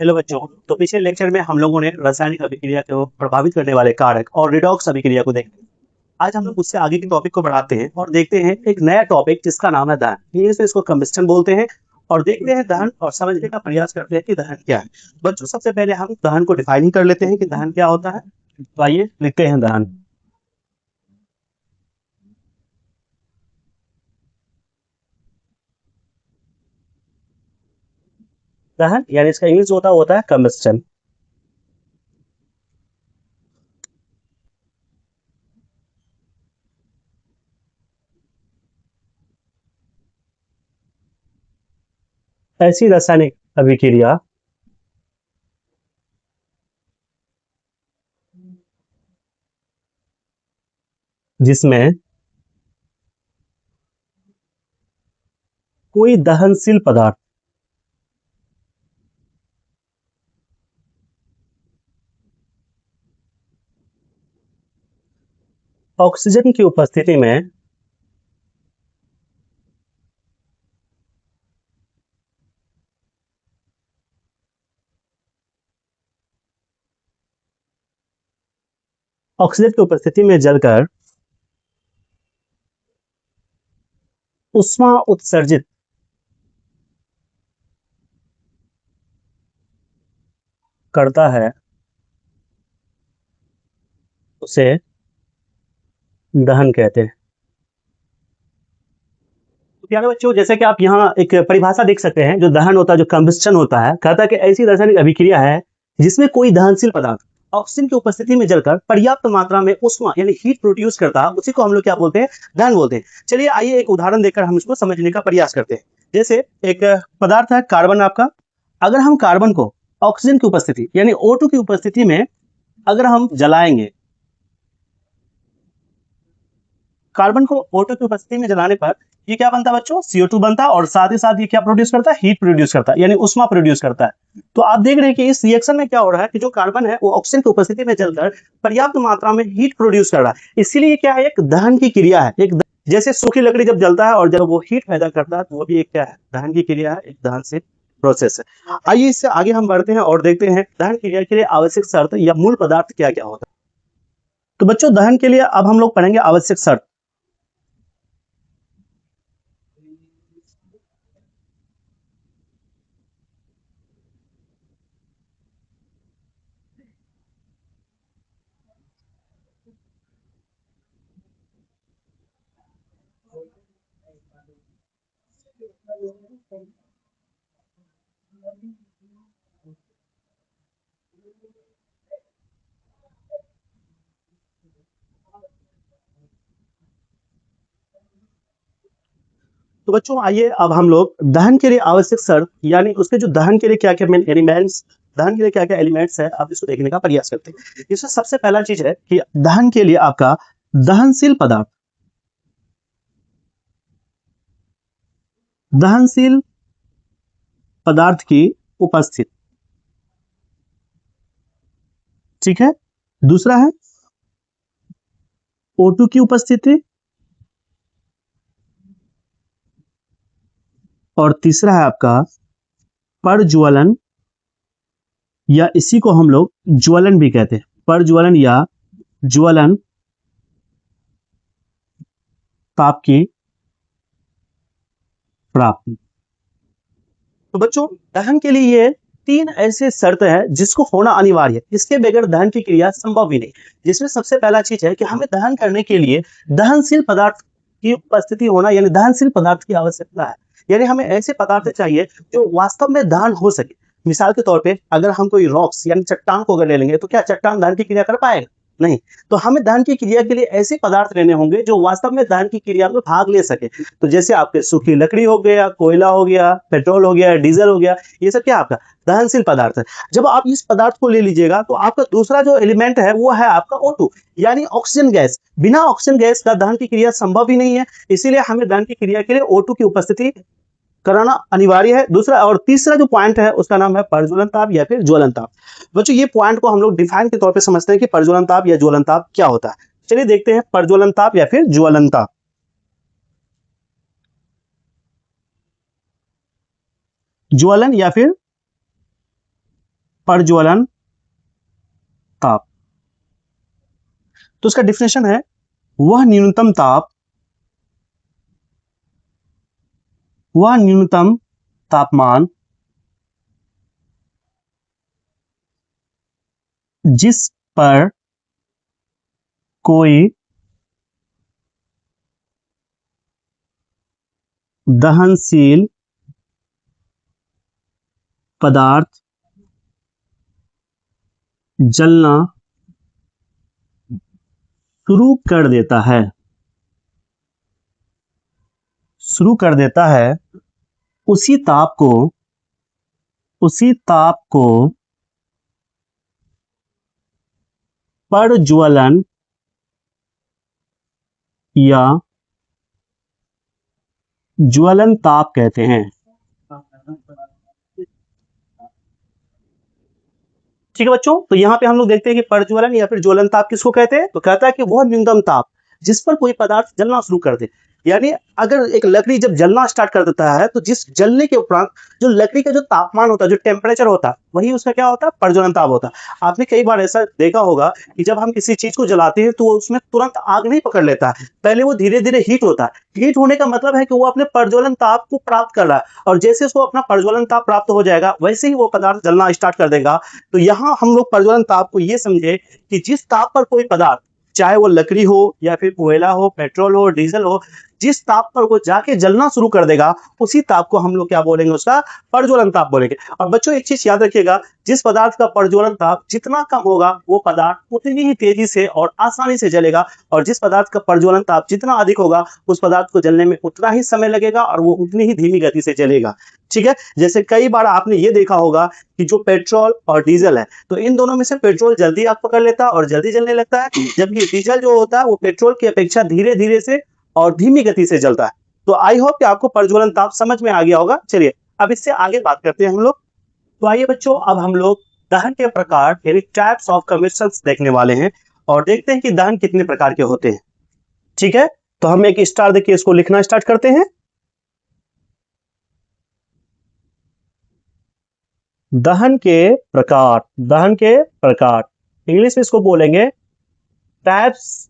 Hello बच्चों। तो पिछले लेक्चर में हम लोगों ने रासायनिक अभिक्रिया को प्रभावित करने वाले कारक और रिडॉक्स अभिक्रिया को देखा। आज हम लोग उससे आगे के टॉपिक को बढ़ाते हैं और देखते हैं एक नया टॉपिक जिसका नाम है दहन। इंग्लिश में इसको कम्बस्टन बोलते हैं। और देखते हैं दहन और समझने का प्रयास करते हैं कि दहन क्या है। बच्चों, सबसे पहले हम दहन को डिफाइन ही कर लेते हैं कि दहन क्या होता है। तो आइए लिखते हैं दहन। दहन यानी इसका इंग्लिश होता है कम्बस्टन। ऐसी रासायनिक अभिक्रिया जिसमें कोई दहनशील पदार्थ ऑक्सीजन की उपस्थिति में ऑक्सीजन की उपस्थिति में जलकर ऊष्मा उत्सर्जित करता है, उसे दहन कहते हैं। तो प्यारे बच्चों, जैसे कि आप यहाँ एक परिभाषा देख सकते हैं, जो दहन होता है, जो कंबस्टन होता है, कहता है कि ऐसी रासायनिक अभिक्रिया है जिसमें कोई दहनशील पदार्थ ऑक्सीजन की उपस्थिति में जलकर पर्याप्त मात्रा में ऊष्मा यानी हीट प्रोड्यूस करता है, उसी को हम लोग क्या बोलते हैं, दहन बोलते हैं। चलिए आइए एक उदाहरण देकर हम इसको समझने का प्रयास करते हैं। जैसे एक पदार्थ है कार्बन आपका। अगर हम कार्बन को ऑक्सीजन की उपस्थिति यानी O2 की उपस्थिति में अगर हम जलाएंगे, कार्बन को O2 की उपस्थिति में जलाने पर ये क्या बनता है बच्चों, CO2 बनता है। और साथ ही साथ ये क्या प्रोड्यूस करता है, हीट प्रोड्यूस करता है, यानी ऊष्मा प्रोड्यूस करता है। तो आप देख रहे हैं कि इस रिएक्शन में क्या हो रहा है कि जो कार्बन है वो ऑक्सीजन की उपस्थिति में जलकर पर्याप्त मात्रा में हीट प्रोड्यूस कर रहा है। इसीलिए क्या है, एक दहन की क्रिया है। जैसे सूखी लकड़ी जब जलता है और जब वो हीट पैदा करता है, तो वो भी एक क्या है, दहन की क्रिया है, एक दहन से प्रोसेस है। आइए इससे आगे हम बढ़ते हैं और देखते हैं दहन क्रिया के लिए आवश्यक शर्त या मूल पदार्थ क्या क्या होता है। तो बच्चों, दहन के लिए अब हम लोग पढ़ेंगे आवश्यक शर्त। तो बच्चों आइए अब हम लोग दहन के लिए आवश्यक शर्त यानी उसके जो दहन के लिए क्या क्या मेन एलिमेंट्स, दहन के लिए क्या क्या एलिमेंट्स है, आप इसको देखने का प्रयास करते हैं। इसमें सबसे पहला चीज है कि दहन के लिए आपका दहनशील पदार्थ, दहनशील पदार्थ की उपस्थिति। ठीक है। दूसरा है O2 की उपस्थिति। और तीसरा है आपका परज्वलन, या इसी को हम लोग ज्वलन भी कहते हैं, परज्वलन या ज्वलन ताप की प्राप्ति। तो बच्चों, दहन के लिए ये तीन ऐसे शर्त है जिसको होना अनिवार्य है, इसके बगैर दहन की क्रिया संभव ही नहीं। जिसमें सबसे पहला चीज है कि हमें दहन करने के लिए दहनशील पदार्थ की उपस्थिति होना, यानी दहनशील पदार्थ की आवश्यकता है। यानी हमें ऐसे पदार्थ चाहिए जो वास्तव में दहन हो सके। मिसाल के तौर पे अगर हम कोई रॉक्स यानी चट्टान को अगर ले लेंगे, तो क्या चट्टान दहन की क्रिया कर पाएगा? नहीं। तो हमें दहन की क्रिया के लिए ऐसे पदार्थ लेने होंगे जो वास्तव में दहन की क्रिया में भाग ले सके। तो जैसे आपके सूखी लकड़ी हो गया, कोयला हो गया, पेट्रोल हो गया, डीजल हो गया, ये सब क्या आपका दहनशील पदार्थ है। जब आप इस पदार्थ को ले लीजिएगा तो आपका दूसरा जो एलिमेंट है वो है आपका O2 यानी ऑक्सीजन गैस। बिना ऑक्सीजन गैस का दहन की क्रिया संभव ही नहीं है। इसीलिए हमें दहन की क्रिया के लिए O2 की उपस्थिति कराना अनिवार्य है। दूसरा और तीसरा जो पॉइंट है उसका नाम है प्रज्वलन ताप या फिर ज्वलन ताप। बच्चों, ये पॉइंट को हम लोग डिफाइन के तौर पे समझते हैं कि प्रज्वलन ताप या ज्वलन ताप क्या होता है। चलिए देखते हैं प्रज्वलन ताप या फिर ज्वलन ताप। ज्वलन या फिर प्रज्वलन ताप। तो उसका डिफिनेशन है वह न्यूनतम ताप, वह न्यूनतम तापमान जिस पर कोई दहनशील पदार्थ जलना शुरू कर देता है, शुरू कर देता है, उसी ताप को, उसी ताप को प्रज्वलन या ज्वलन ताप कहते हैं। ठीक है बच्चों, तो यहां पे हम लोग देखते हैं कि प्रज्वलन या फिर ज्वलन ताप किसको कहते हैं, तो कहता है कि वह न्यूनतम ताप जिस पर कोई पदार्थ जलना शुरू कर दे। यानी अगर एक लकड़ी जब जलना स्टार्ट कर देता है तो जिस जलने के उपरांत जो लकड़ी का जो तापमान होता है, जो टेम्परेचर होता है, वही उसका क्या होता है, प्रज्वलन ताप होता है। आपने कई बार ऐसा देखा होगा कि जब हम किसी चीज को जलाते हैं तो उसमें तुरंत आग नहीं पकड़ लेता है, पहले वो धीरे धीरे हीट होता है। हीट होने का मतलब है कि वो अपने प्रज्वलन ताप को प्राप्त कर रहा है, और जैसे उसको अपना प्रज्वलन ताप प्राप्त हो जाएगा वैसे ही वो पदार्थ जलना स्टार्ट कर देगा। तो यहाँ हम लोग प्रज्वलन ताप को ये समझे कि जिस ताप पर कोई पदार्थ, चाहे वो लकड़ी हो या फिर कोयला हो, पेट्रोल हो, डीजल हो, जिस ताप पर वो जाके जलना शुरू कर देगा उसी ताप को हम लोग क्या बोलेंगे, उसका प्रज्वलन ताप बोलेंगे। और बच्चों एक चीज याद रखिएगा, जिस पदार्थ का प्रज्वलन ताप जितना कम होगा वो पदार्थ उतनी ही तेजी से और आसानी से जलेगा, और जिस पदार्थ का प्रज्वलन ताप जितना अधिक होगा उस पदार्थ को जलने में उतना ही समय लगेगा और वो उतनी ही धीमी गति से जलेगा। ठीक है, जैसे कई बार आपने ये देखा होगा कि जो पेट्रोल और डीजल है, तो इन दोनों में से पेट्रोल जल्दी आग पकड़ लेता है और जल्दी जलने लगता है, जबकि डीजल जो होता है वो पेट्रोल की अपेक्षा धीरे धीरे से और धीमी गति से जलता है। तो आई होप कि आपको प्रज्वलन ताप समझ में आ गया होगा। चलिए अब इससे आगे बात करते हैं हम लोग। तो आइए बच्चों, अब हम लोग दहन के प्रकार यानी टाइप्स ऑफ कम्बस्टन देखने वाले हैं और देखते हैं कि दहन कितने प्रकार के होते हैं। ठीक है, तो हम एक स्टार देखिए इसको लिखना स्टार्ट करते हैं। दहन के प्रकार, दहन के प्रकार, इंग्लिश में इसको बोलेंगे types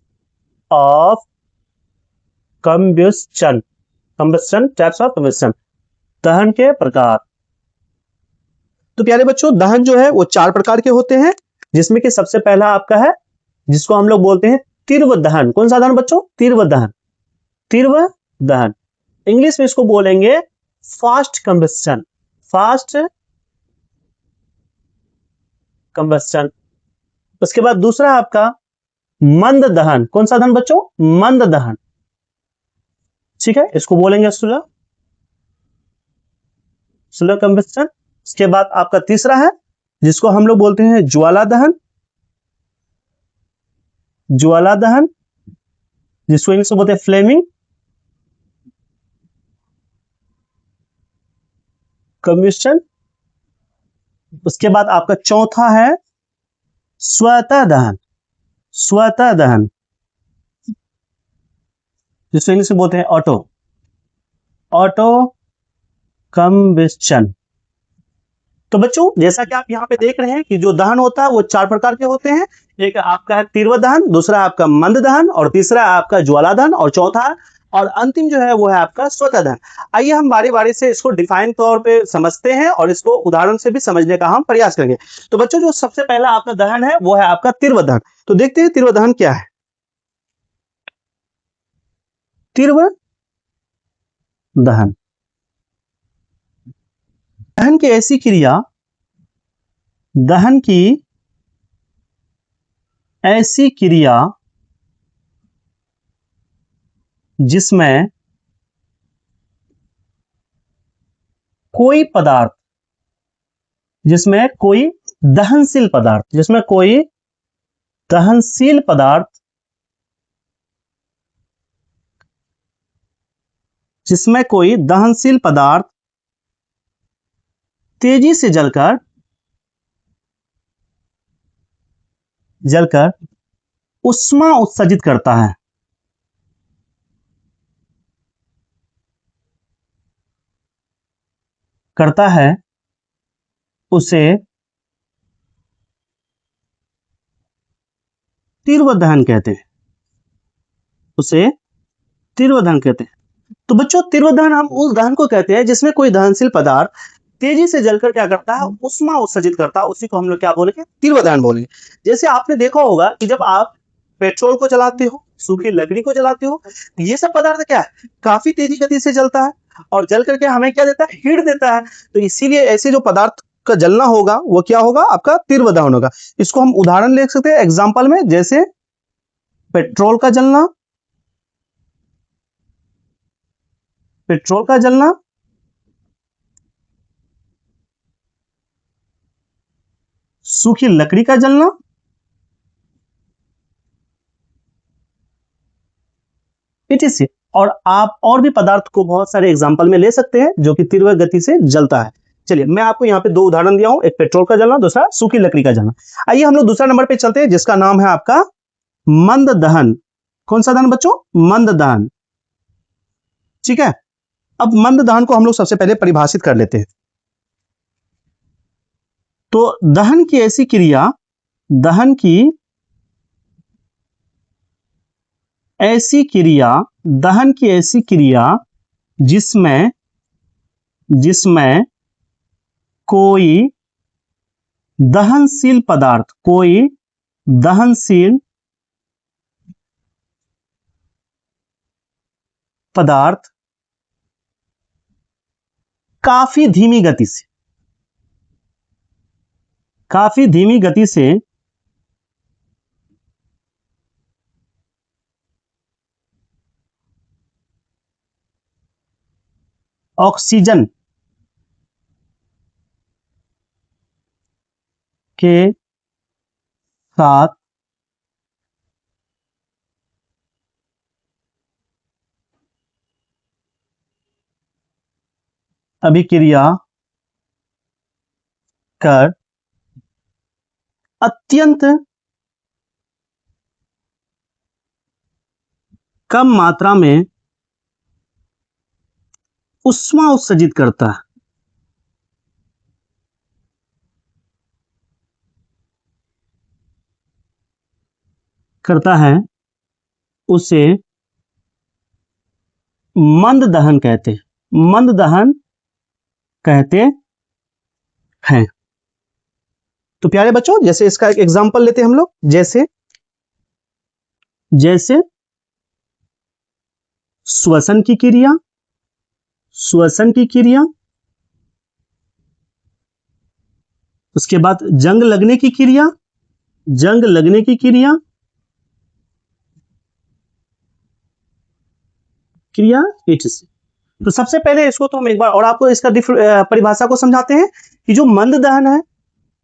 of combustion, combustion, types of combustion, दहन के प्रकार। तो प्यारे बच्चों, दहन जो है वो 4 प्रकार के होते हैं, जिसमें कि सबसे पहला आपका है जिसको हम लोग बोलते हैं तीव्र दहन। कौन सा दहन बच्चों, तीव्र दहन, तीव्र दहन। इंग्लिश में इसको बोलेंगे फास्ट कंबस्टन, फास्ट कंबस्टन। उसके बाद दूसरा आपका मंद दहन। कौन सा दहन बच्चों, मंद दहन। ठीक है, इसको बोलेंगे स्लो, स्लो कंबस्टन। उसके बाद आपका तीसरा है जिसको हम लोग बोलते हैं ज्वाला दहन, ज्वाला दहन, जिसको इंग्लिश में बोलते हैं फ्लेमिंग कंबस्टन। उसके बाद आपका चौथा है स्वतः दहन, स्वतः दहन, जिसको इंग्लिश में बोलते हैं ऑटो, ऑटो कंबस्टन। तो बच्चों जैसा कि आप यहाँ पे देख रहे हैं कि जो दहन होता है वो 4 प्रकार के होते हैं। एक आपका है तीव्र दहन, दूसरा आपका मंद दहन, और तीसरा आपका ज्वाला दहन, और चौथा और अंतिम जो है वो है आपका स्वतः दहन। आइए हम बारी बारी से इसको डिफाइन तौर पे समझते हैं और इसको उदाहरण से भी समझने का हम प्रयास करेंगे। तो बच्चों जो सबसे पहला आपका दहन है वो है आपका तीव्र दहन। तो देखते हैं तीव्र दहन क्या है। तीव्र दहन, दहन की ऐसी क्रिया, दहन की ऐसी क्रिया जिसमें कोई पदार्थ, जिसमें कोई दहनशील पदार्थ, जिसमें कोई दहनशील पदार्थ, जिसमें कोई दहनशील पदार्थ तेजी से जलकर, जलकर उष्मा उत्सर्जित करता है, करता है, उसे तीव्र दहन कहते हैं, उसे तीव्र दहन कहते हैं। तो बच्चों तीव्र दहन हम उस दहन को कहते हैं जिसमें कोई दहनशील पदार्थ तेजी से जलकर क्या करता है, उष्मा उत्सर्जित करता है, उसी को हम लोग क्या बोलेंगे, तीव्र दहन बोलेंगे। जैसे आपने देखा होगा कि जब आप पेट्रोल को जलाते हो, सूखी लकड़ी को जलाते हो, ये सब पदार्थ क्या है, काफी तेजी गति से जलता है और जल करके हमें क्या देता है, हीट देता है। तो इसीलिए ऐसे जो पदार्थ का जलना होगा वो क्या होगा, आपका तीव्र दहन होगा। इसको हम उदाहरण ले सकते हैं एग्जाम्पल में, जैसे पेट्रोल का जलना, पेट्रोल का जलना, सूखी लकड़ी का जलना, etc। और आप और भी पदार्थ को बहुत सारे एग्जाम्पल में ले सकते हैं जो कि तीव्र गति से जलता है। चलिए मैं आपको यहाँ पे दो उदाहरण दिया हूं, एक पेट्रोल का जलना, दूसरा सूखी लकड़ी का जलना। आइए हम लोग दूसरा नंबर पे चलते हैं जिसका नाम है आपका मंद दहन। कौन सा दहन बच्चों, मंद दहन। ठीक है, अब मंद दहन को हम लोग सबसे पहले परिभाषित कर लेते हैं। तो दहन की ऐसी क्रिया, दहन की ऐसी क्रिया, दहन की ऐसी क्रिया जिसमें कोई दहनशील पदार्थ, कोई दहनशील पदार्थ काफी धीमी गति से ऑक्सीजन के साथ अभिक्रिया कर अत्यंत कम मात्रा में उष्मा उत्सर्जित करता है, उसे मंद दहन कहते हैं, मंद दहन कहते हैं। तो प्यारे बच्चों, जैसे इसका एक एग्जांपल लेते हैं हम लोग, जैसे श्वसन की क्रिया, उसके बाद जंग लगने की क्रिया, etc। तो सबसे पहले इसको तो हम एक बार और आपको इसका परिभाषा को समझाते हैं कि जो मंद दहन है,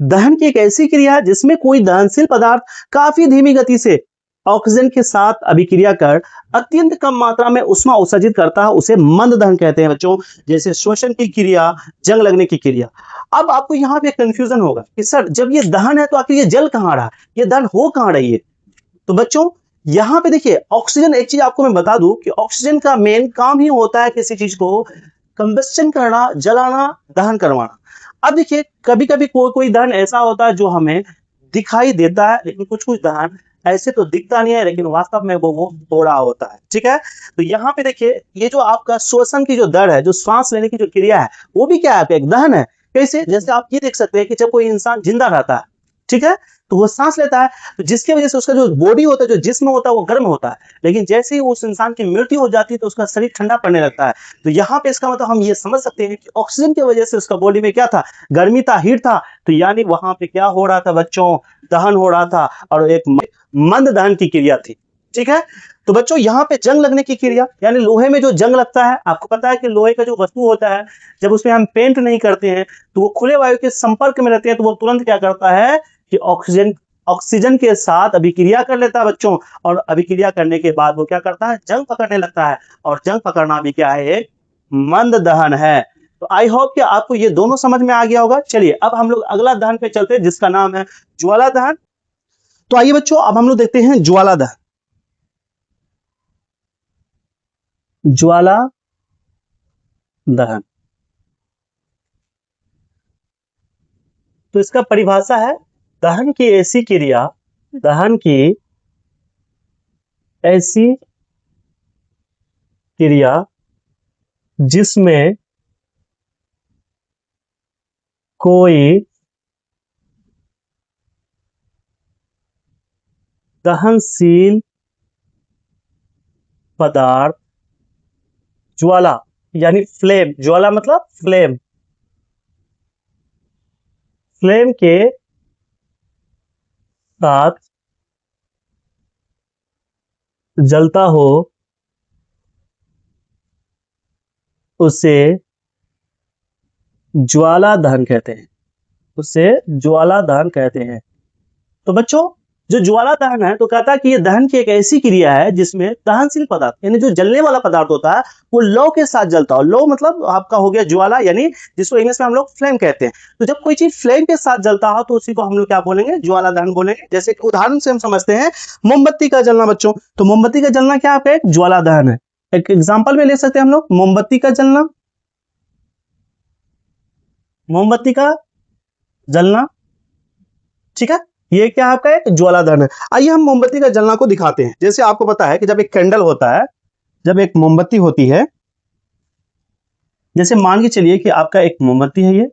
दहन की एक ऐसी क्रिया है जिसमें कोई दहनशील पदार्थ काफी धीमी गति से ऑक्सीजन के साथ अभिक्रिया कर अत्यंत कम मात्रा में उष्मा उत्सर्जित करता है, उसे मंद दहन कहते हैं बच्चों। जैसे श्वसन की क्रिया, जंग लगने की क्रिया। अब आपको यहाँ पे कंफ्यूजन होगा कि सर जब ये दहन है तो आखिर ये जल कहाँ रहा, ये दहन हो कहाँ रही है। तो बच्चों यहाँ पे देखिए, ऑक्सीजन, एक चीज आपको मैं बता दूं कि ऑक्सीजन का मेन काम ही होता है किसी चीज को कंबस्शन करना, जलाना, दहन करवाना। अब देखिए कभी कभी कोई दहन ऐसा होता है जो हमें दिखाई देता है, लेकिन कुछ दहन ऐसे तो दिखता नहीं है लेकिन वास्तव में वो थोड़ा होता है। ठीक है, तो यहाँ पे देखिए ये जो आपका श्वसन की जो दर है, जो श्वास लेने की जो क्रिया है, वो भी क्या है, एक दहन है। कैसे, जैसे आप ये देख सकते हैं कि जब कोई इंसान जिंदा रहता है, ठीक है, तो वो सांस लेता है, तो जिसकी वजह से उसका जो बॉडी होता है, जो जिस्म होता है, वो गर्म होता है। लेकिन जैसे ही उस इंसान की मृत्यु हो जाती है तो उसका शरीर ठंडा पड़ने लगता है। तो यहाँ पे इसका मतलब हम ये समझ सकते हैं कि ऑक्सीजन की वजह से उसका बॉडी में क्या था, गर्मी था, हीट था। तो यानी वहां पे क्या हो रहा था बच्चों, दहन हो रहा था, और एक मंद दहन की क्रिया थी। ठीक है, तो बच्चों यहाँ पे जंग लगने की क्रिया, यानी लोहे में जो जंग लगता है, आपको पता है कि लोहे का जो वस्तु होता है, जब उसमें हम पेंट नहीं करते हैं तो वो खुले वायु के संपर्क में रहते हैं, तो वो तुरंत क्या करता है कि ऑक्सीजन के साथ अभिक्रिया कर लेता है बच्चों, और अभिक्रिया करने के बाद वो क्या करता है, जंग पकड़ने लगता है। और जंग पकड़ना भी क्या है, एक मंद दहन है। तो आई होप कि आपको ये दोनों समझ में आ गया होगा। चलिए अब हम लोग अगला दहन पे चलते हैं जिसका नाम है ज्वाला दहन। तो आइए बच्चों अब हम लोग देखते हैं ज्वाला दहन। ज्वाला दहन, तो इसका परिभाषा है, दहन की ऐसी क्रिया, दहन की ऐसी क्रिया जिसमें कोई दहनशील पदार्थ ज्वाला यानी फ्लेम, ज्वाला मतलब फ्लेम, फ्लेम के साथ जलता हो उसे ज्वाला दहन कहते हैं, उसे ज्वाला दहन कहते हैं। तो बच्चों जो ज्वाला दहन है तो कहता है कि ये दहन की एक ऐसी क्रिया है जिसमें दहनशील पदार्थ यानी जो जलने वाला पदार्थ होता है वो लौ के साथ जलता है। लौ मतलब आपका हो गया ज्वाला, यानी जिसको इंग्लिश में हम लोग फ्लेम कहते हैं। तो जब कोई चीज फ्लेम के साथ जलता हो तो उसी को हम लोग क्या बोलेंगे, ज्वाला दहन बोलेंगे। जैसे एक उदाहरण से हम समझते हैं मोमबत्ती का जलना बच्चों, तो मोमबत्ती का जलना क्या आपका एक ज्वाला दहन है। एक एग्जाम्पल में ले सकते हैं हम लोग मोमबत्ती का जलना, मोमबत्ती का जलना, ठीक है, ये क्या आपका एक ज्वाला दहन है। आइए हम मोमबत्ती का जलना को दिखाते हैं। जैसे आपको पता है कि जब एक कैंडल होता है, जब एक मोमबत्ती होती है, जैसे मान के चलिए कि आपका एक मोमबत्ती है, ये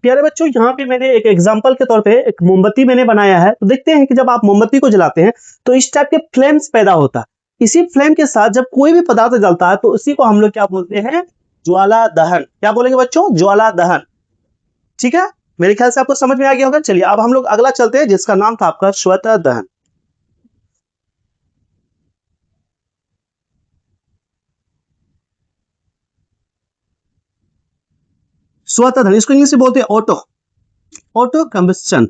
प्यारे बच्चों यहाँ पे मैंने एक एग्जांपल के तौर पे एक मोमबत्ती मैंने बनाया है। तो देखते हैं कि जब आप मोमबत्ती को जलाते हैं तो इस टाइप के फ्लेम्स पैदा होता है। इसी फ्लेम के साथ जब कोई भी पदार्थ जलता है तो उसी को हम लोग क्या बोलते हैं, ज्वाला दहन। क्या बोलेंगे बच्चों, ज्वाला दहन। ठीक है, मेरे ख्याल से आपको समझ में आ गया होगा। चलिए अब हम लोग अगला चलते हैं जिसका नाम था आपका स्वतः दहन। स्वतः दहन इसको इंग्लिश में बोलते हैं auto, auto combustion.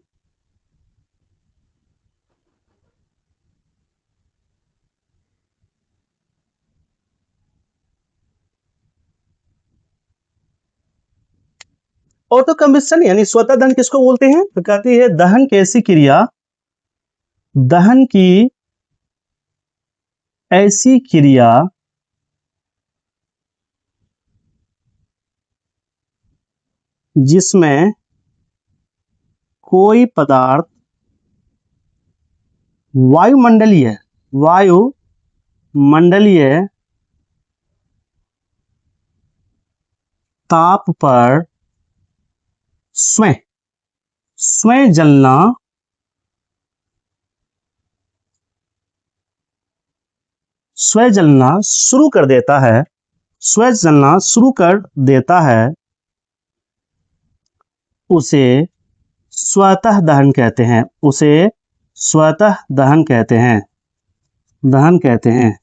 Auto combustion यानी स्वतः दहन किसको बोलते हैं, तो कहती है दहन की ऐसी क्रिया, दहन की ऐसी क्रिया जिसमें कोई पदार्थ वायुमंडलीय, वायुमंडलीय ताप पर स्वयं स्वयं जलना स्वयं जलना शुरू कर देता है, स्वयं जलना शुरू कर देता है, उसे स्वतः दहन कहते हैं, उसे स्वतः दहन कहते हैं, दहन कहते हैं,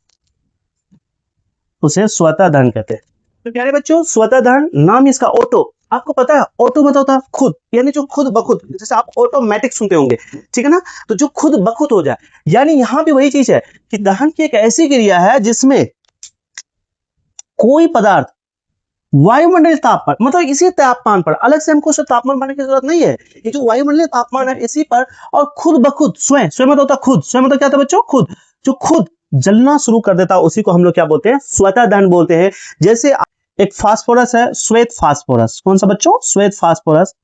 उसे स्वतः दहन कहते हैं। तो प्यारे बच्चों स्वतः दहन नाम इसका ऑटो, आपको पता है ऑटो मतलब होता है खुद, यानी जो खुद बखुद, जैसे आप ऑटोमेटिक सुनते होंगे, ठीक है ना, तो जो खुद बखुद हो जाए, यानी यहां भी वही चीज है कि दहन की एक ऐसी क्रिया है जिसमें कोई पदार्थ वायुमंडलीय तापमान, मतलब इसी तापमान पर, अलग से हमको तापमान बढ़ाने की जरूरत नहीं है, ये जो वायुमंडलीय तापमान है इसी पर, और खुद बखुद स्वयं, स्वयं मतलब होता है खुद, स्वयं मतलब क्या था बच्चों, खुद, जो खुद जलना शुरू कर देता है उसी को हम लोग क्या बोलते हैं, स्वतः दहन बोलते हैं। जैसे एक फास्फोरस है, श्वेत फास्फोरस, कौन सा बच्चों, श्वेत फास्फोरस,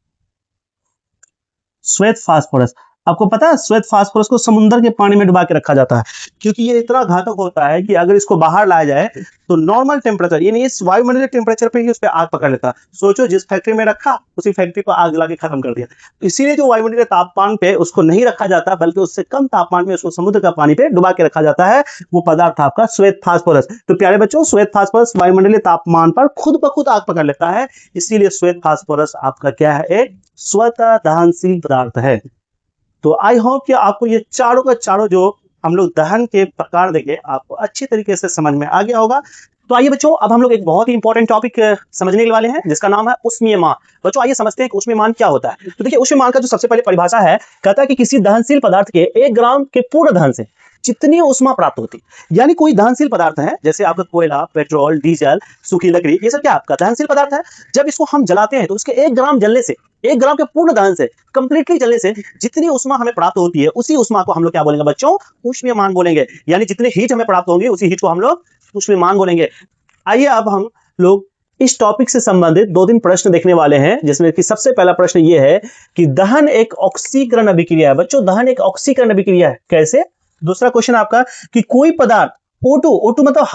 श्वेत फास्फोरस। आपको पता है श्वेत फास्फोरस को समुद्र के पानी में डुबा के रखा जाता है, क्योंकि ये इतना घातक होता है कि अगर इसको बाहर लाया जाए तो नॉर्मल टेम्परेचर यानी इस वायुमंडलीय टेम्परेचर पे ही उस पे आग पकड़ लेता है। सोचो जिस फैक्ट्री में रखा उसी फैक्ट्री को आग लगा के खत्म कर दिया। इसीलिए जो वायुमंडलीय तापमान पे उसको नहीं रखा जाता, बल्कि उससे कम तापमान में उसको समुद्र का पानी पे डुबा के रखा जाता है, वो पदार्थ आपका श्वेत फास्फोरस। तो प्यारे बच्चों स्वयं फास्फोरस वायुमंडलीय तापमान पर खुद ब खुद आग पकड़ लेता है, इसीलिए श्वेत फास्फोरस आपका क्या है, एक स्वतः दहनशील पदार्थ है। तो आई होप कि आपको ये चारों का चारों जो हम लोग दहन के प्रकार देखे, आपको अच्छी तरीके से समझ में आ गया होगा। तो आइए बच्चों, अब हम लोग एक बहुत ही इंपॉर्टेंट टॉपिक समझने वाले हैं, जिसका नाम है ऊष्मीयमान। बच्चों आइए समझते हैं कि ऊष्मीयमान क्या होता है। तो देखिए, ऊष्मीयमान का जो सबसे पहले परिभाषा है, कहता है कि किसी दहनशील पदार्थ के 1 ग्राम के पूर्ण दहन से जितनी ऊष्मा प्राप्त होती, यानी कोई दहनशील पदार्थ है, जैसे आपका कोयला, पेट्रोल, डीजल, सूखी लकड़ी, ये सब क्या आपका दहनशील पदार्थ है। जब इसको हम जलाते हैं तो उसके 1 ग्राम जलने से, 1 ग्राम के पूर्ण दहन से, कंप्लीटली जलने से जितनी ऊष्मा हमें प्राप्त होती है, उसी ऊष्मा को हम लोग क्या बोलेंगे बच्चों, ऊष्मीयमान बोलेंगे। यानी जितनी हीट हमें प्राप्त होंगी, उसी हीट को हम लोग ऊष्मीयमान बोलेंगे। आइए अब हम लोग इस टॉपिक से संबंधित 2-3 प्रश्न देखने वाले हैं, जिसमें कि सबसे पहला प्रश्न ये है कि दहन एक ऑक्सीकरण अभिक्रिया है। बच्चों दहन एक ऑक्सीकरण अभिक्रिया है, कैसे? दूसरा क्वेश्चन आपका कि कोई पदार्थ O2 मतलब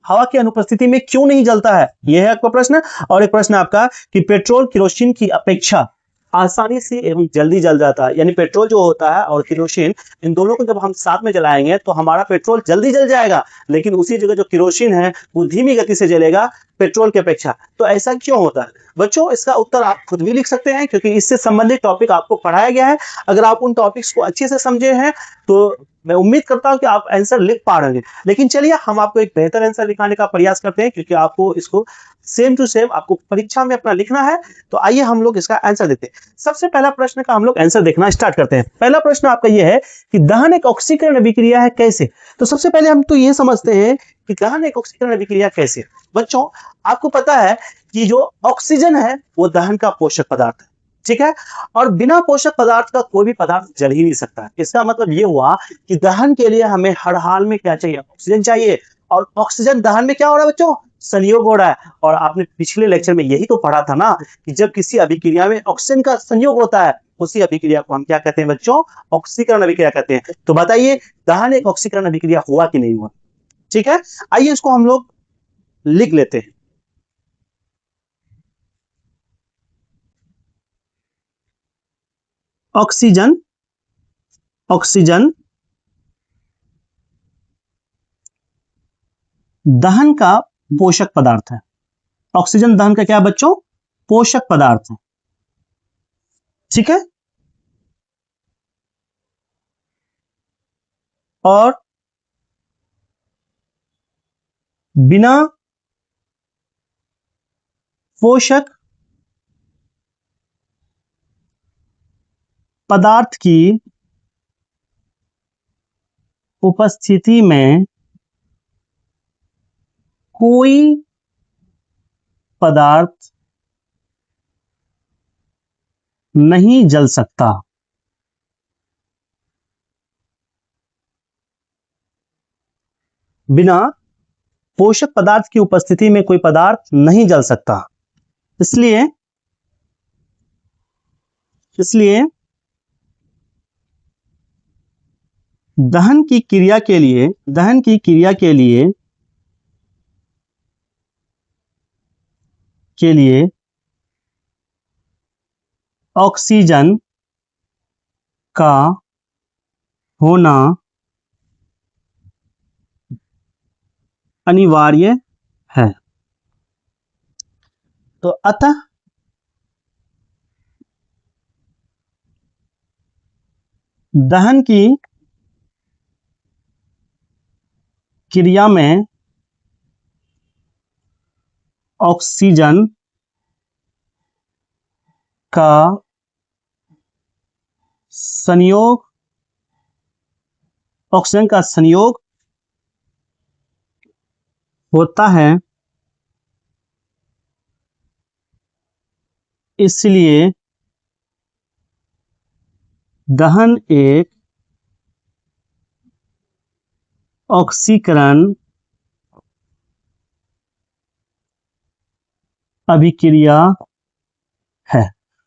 हवा की अनुपस्थिति में क्यों नहीं जलता है, यह है आपका प्रश्न। और एक प्रश्न आपका कि पेट्रोल केरोसिन की अपेक्षा आसानी से एवं जल्दी जल जाता है, यानी पेट्रोल जो होता है और केरोसिन, इन दोनों को जब हम साथ में जलाएंगे तो हमारा पेट्रोल जल्दी जल जाएगा, लेकिन उसी जगह जो केरोसिन है वो धीमी गति से जलेगा पेट्रोल की अपेक्षा। तो ऐसा क्यों होता है बच्चों? इसका उत्तर आप खुद भी लिख सकते हैं, क्योंकि इससे संबंधित टॉपिक आपको पढ़ाया गया है। अगर आप उन टॉपिक्स को अच्छे से समझे हैं तो मैं उम्मीद करता हूं कि आप आंसर लिख पा रहे हैं। लेकिन चलिए हम आपको एक बेहतर आंसर लिखाने का प्रयास करते हैं, क्योंकि आपको इसको सेम टू सेम आपको परीक्षा में अपना लिखना है। तो आइए हम लोग इसका आंसर देते हैं। सबसे पहला प्रश्न का हम लोग आंसर देखना स्टार्ट करते हैं। पहला प्रश्न आपका यह है कि दहन एक ऑक्सीकरण अभिक्रिया है, कैसे? तो सबसे पहले हम तो ये समझते हैं कि दहन एक ऑक्सीकरण अभिक्रिया कैसे। बच्चों आपको पता है कि जो ऑक्सीजन है वो दहन का पोषक पदार्थ है, ठीक है, और बिना पोषक पदार्थ का कोई भी पदार्थ जल ही नहीं सकता। इसका मतलब ये हुआ कि दहन के लिए हमें हर हाल में क्या चाहिए, ऑक्सीजन चाहिए। और ऑक्सीजन दहन में क्या हो रहा है बच्चों, संयोग हो रहा है। और आपने पिछले लेक्चर में यही तो पढ़ा था ना कि जब किसी अभिक्रिया में ऑक्सीजन का संयोग होता है, उसी अभिक्रिया को हम क्या कहते हैं बच्चों, ऑक्सीकरण अभिक्रिया कहते हैं। तो बताइए दहन एक ऑक्सीकरण अभिक्रिया हुआ कि नहीं हुआ? ठीक है, आइए इसको हम लोग लिख लेते हैं। ऑक्सीजन दहन का पोषक पदार्थ है। ऑक्सीजन दहन का क्या है बच्चों, पोषक पदार्थ है, ठीक है। और बिना पोषक पदार्थ की उपस्थिति में कोई पदार्थ नहीं जल सकता। बिना पोषक पदार्थ की उपस्थिति में कोई पदार्थ नहीं जल सकता। इसलिए दहन की क्रिया के लिए ऑक्सीजन का होना अनिवार्य है। तो अतः दहन की क्रिया में ऑक्सीजन का संयोग होता है, इसलिए दहन एक ऑक्सीकरण अभिक्रिया है।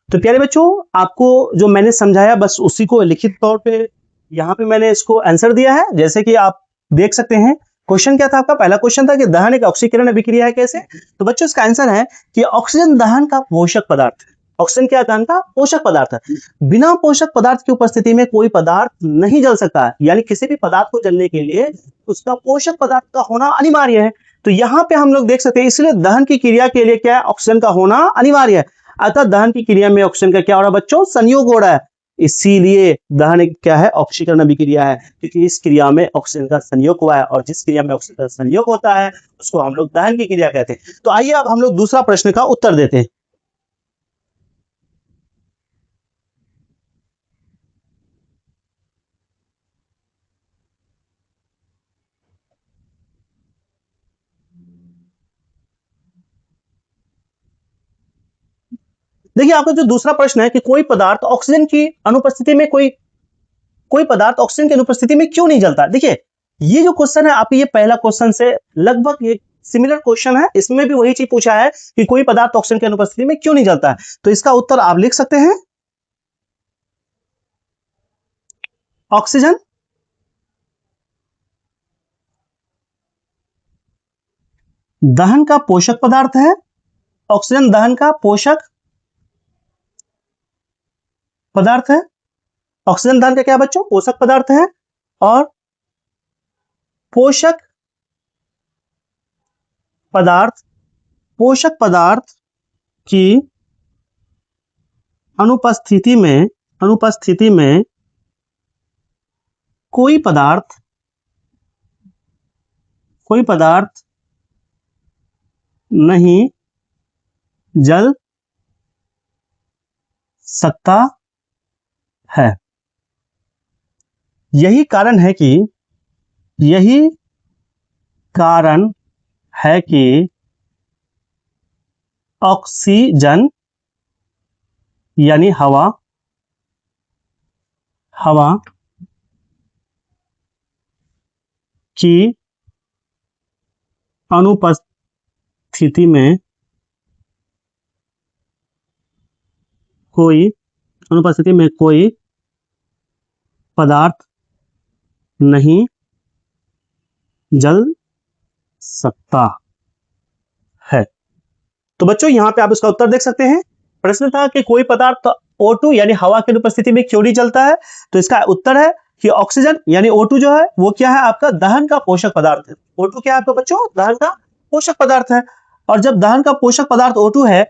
तो प्यारे बच्चों, आपको जो मैंने समझाया बस उसी को लिखित तौर पे यहाँ पे मैंने इसको आंसर दिया है। जैसे कि आप देख सकते हैं, क्वेश्चन क्या था आपका, पहला क्वेश्चन था कि दहन एक ऑक्सीकरण अभिक्रिया है, कैसे? तो बच्चों इसका आंसर है कि ऑक्सीजन दहन का पोषक पदार्थ है। ऑक्सीजन क्या दहन का पोषक पदार्थ है। बिना पोषक पदार्थ की उपस्थिति में कोई पदार्थ नहीं जल सकता है, यानी किसी भी पदार्थ को जलने के लिए उसका पोषक पदार्थ का होना अनिवार्य है। तो यहाँ पे हम लोग देख सकते हैं, इसलिए दहन की क्रिया के लिए क्या है, ऑक्सीजन का होना अनिवार्य है। अतः दहन की क्रिया में ऑक्सीजन का क्या हो रहा है बच्चों, संयोग हो रहा है। इसीलिए दहन एक क्या है, ऑक्सीकरण अभिक्रिया है, क्योंकि इस क्रिया में ऑक्सीजन का संयोग हुआ है, और जिस क्रिया में ऑक्सीजन का संयोग होता है उसको हम लोग दहन की क्रिया कहते हैं। तो आइए अब हम लोग दूसरा प्रश्न का उत्तर देते हैं। देखिए आपका जो दूसरा प्रश्न है कि कोई पदार्थ ऑक्सीजन की अनुपस्थिति में कोई पदार्थ ऑक्सीजन की अनुपस्थिति में क्यों नहीं जलता। देखिए ये जो क्वेश्चन है आप, ये पहला क्वेश्चन से लगभग एक सिमिलर क्वेश्चन है, इसमें भी वही चीज पूछा है कि कोई पदार्थ ऑक्सीजन की अनुपस्थिति में क्यों नहीं जलता है। तो इसका उत्तर आप लिख सकते हैं, ऑक्सीजन दहन का पोषक पदार्थ है। ऑक्सीजन दहन का पोषक पदार्थ है। ऑक्सीजन दहन का क्या बच्चों, पोषक पदार्थ है। और पोषक पदार्थ की अनुपस्थिति में कोई पदार्थ नहीं जल सकता है। यही कारण है कि ऑक्सीजन यानी हवा की अनुपस्थिति में कोई पदार्थ नहीं जल सकता है। तो बच्चों यहां पे आप इसका उत्तर देख सकते हैं। प्रश्न था कि कोई पदार्थ O2 यानी हवा की अनुपस्थिति में क्यों नहीं जलता है। तो इसका उत्तर है कि ऑक्सीजन यानी O2 जो है वो क्या है, आपका दहन का पोषक पदार्थ है। O2 क्या है आपका बच्चों, दहन का पोषक पदार्थ है। और जब दहन का पोषक पदार्थ O2 है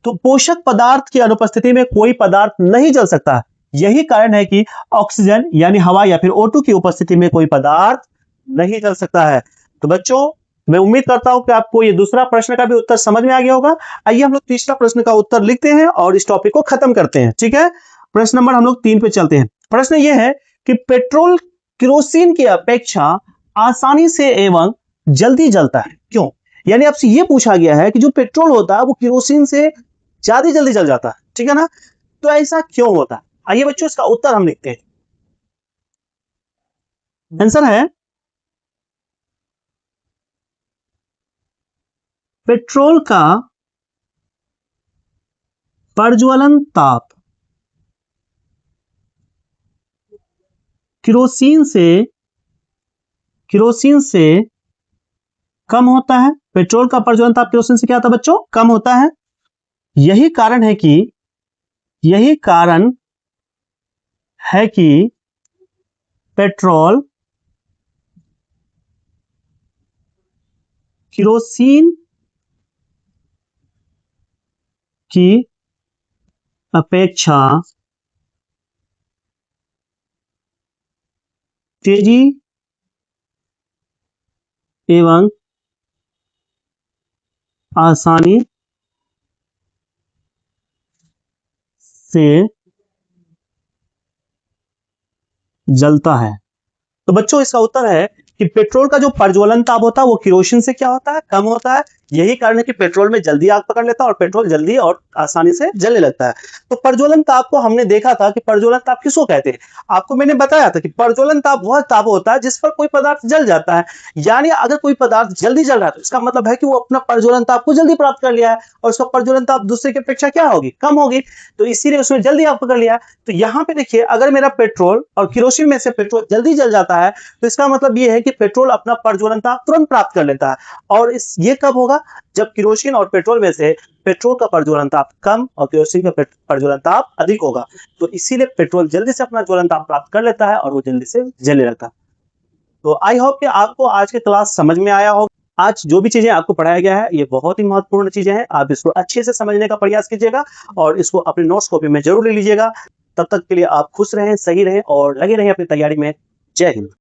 तो पोषक पदार्थ की अनुपस्थिति में कोई पदार्थ नहीं जल सकता। यही कारण है कि ऑक्सीजन यानी हवा या फिर O2 की उपस्थिति में कोई पदार्थ नहीं जल सकता है। तो बच्चों मैं उम्मीद करता हूं कि आपको ये दूसरा प्रश्न का भी उत्तर समझ में आ गया होगा। आइए हम लोग तीसरा प्रश्न का उत्तर लिखते हैं और इस टॉपिक को खत्म करते हैं। ठीक है, प्रश्न नंबर हम लोग 3 पे चलते हैं। प्रश्न ये है कि पेट्रोल केरोसिन की अपेक्षा आसानी से एवं जल्दी जलता है, क्यों। यानी आपसे ये पूछा गया है कि जो पेट्रोल होता है वो केरोसिन से ज्यादा जल्दी जल जाता है, ठीक है ना। तो ऐसा क्यों होता है, आइए बच्चों इसका उत्तर हम लिखते हैं। आंसर है पेट्रोल का प्रज्वलन ताप केरोसिन से कम होता है। पेट्रोल का प्रज्वलन ताप केरोसिन से क्या होता है बच्चों, कम होता है। यही कारण है कि पेट्रोल केरोसिन की अपेक्षा तेजी एवं आसानी से जलता है। तो बच्चों इसका उत्तर है कि पेट्रोल का जो प्रज्वलन ताप होता है वो केरोसिन से क्या होता है, कम होता है। यही कारण है कि पेट्रोल में जल्दी आग पकड़ लेता है और पेट्रोल जल्दी और आसानी से जलने लगता है। तो प्रज्वलन ताप को हमने देखा था कि प्रज्वलन ताप किसको कहते हैं। आपको मैंने बताया था कि प्रज्वलन ताप वह ताप होता है जिस पर कोई पदार्थ जल जाता है। यानी अगर कोई पदार्थ जल्दी जल रहा है तो इसका मतलब है कि वो अपना प्रज्वलन ताप को जल्दी प्राप्त कर लिया है और उसका प्रज्वलन ताप दूसरे की अपेक्षा क्या होगी, कम होगी। तो इसीलिए उसने जल्दी आग पकड़ लिया। तो यहाँ पे देखिए अगर मेरा पेट्रोल और केरोसिन में से पेट्रोल जल्दी जल जाता है तो इसका मतलब ये है कि पेट्रोल अपना प्रज्वलन ताप तुरंत प्राप्त कर लेता है। और ये कब होगा, जब केरोसिन और पेट्रोल में से पेट्रोल का प्रज्वलन ताप कम और केरोसिन का प्रज्वलन ताप अधिक होगा। तो इसीलिए पेट्रोल जल्दी से अपना ज्वलन ताप प्राप्त कर लेता है और वो जल्दी से जलने लगता है। तो आई होप कि आपको आज के क्लास समझ में आया होगा। आज जो भी चीजें आपको पढ़ाया गया है ये बहुत ही महत्वपूर्ण चीजें हैं। आप इसको अच्छे से समझने का प्रयास कीजिएगा और इसको अपने नोट्स कॉपी में जरूर ले लीजिएगा। तब तक के लिए आप खुश रहें, सही रहें और लगे रहें अपनी तैयारी में। जय हिंद।